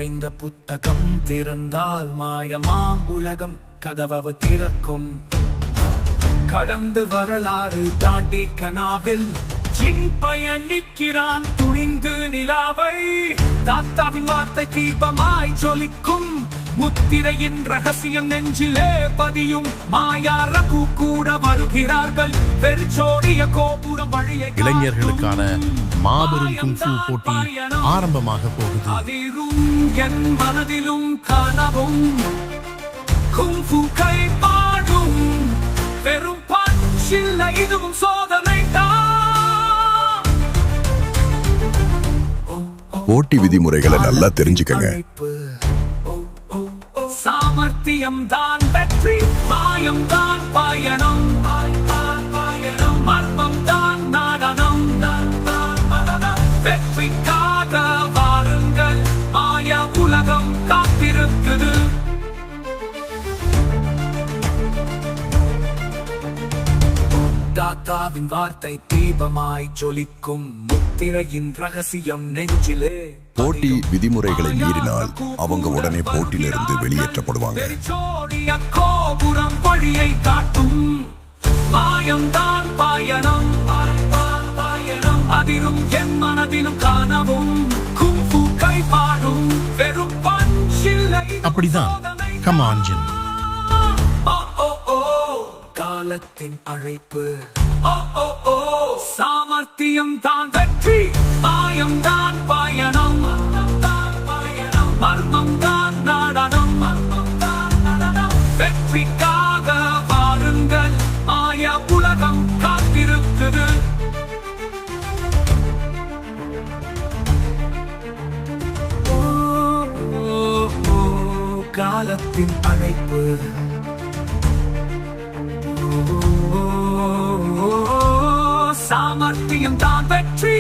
நிறைந்த புத்தகம் திறந்தால் மாயமா உலகம் கதவு திறக்கும். கடந்து வரலாறு தாண்டி கனாவில் பயணிக்கிறான் துணிந்து நிலாவை. தாத்தாவின் வார்த்தை தீபமாய் ஜொலிக்கும். முத்திரையின் ரகசியம் நெஞ்சிலே பதியும். மாயா ரகு கூட வருகிறார்கள். வெறிச்சோடிய கோபுரம் வழியை இளைஞர்களுக்கான மாபெரும் குங்ஃபூ போட்டி ஆரம்பமாக போகுது. அதிரும் என் மனதிலும் கனவும் குங்ஃபூ கை பாடும். வெறும் பஞ்சில்லை இதுவும் சோதனை தான். போட்டி விதிமுறைகளை நல்லா தெரிஞ்சுக்கங்க. சாமர்த்தியம் தான் வெற்றி, மாயம் தான் பயணம், மர்மம் தான் நடனம். வெற்றிக்காக வாருங்கள், மாய உலகம் காத்திருக்குது. தாத்தாவின் வார்த்தை தீபமாய் ஜொலிக்கும். முத்திரையின் ரகசியம் நெஞ்சிலே. போட்டி விதிமுறைகளை மீறினால் அவங்க உடனே போட்டியிலிருந்து வெளியேற்றப்படுவாங்க. கோபுரம் வழியை காட்டும். மாயம்தான் பயணம், அதிரும் என் மனதிலும் காணவும். குங்ஃபூ கை பாடும். வெறும் பஞ்சில்லை அப்படிதான். Come on Jim. காலத்தின் அழைப்பு. சாமர்த்தியம் தான் வெற்றி, மாயம் தான் பயணம், மர்மம் தான் நடனம். வெற்றிக்காக வாருங்கள், மாய உலகம் காத்திருக்குது. காலத்தின் அழைப்பு. சாமர்த்தியம் தான் வெற்றி,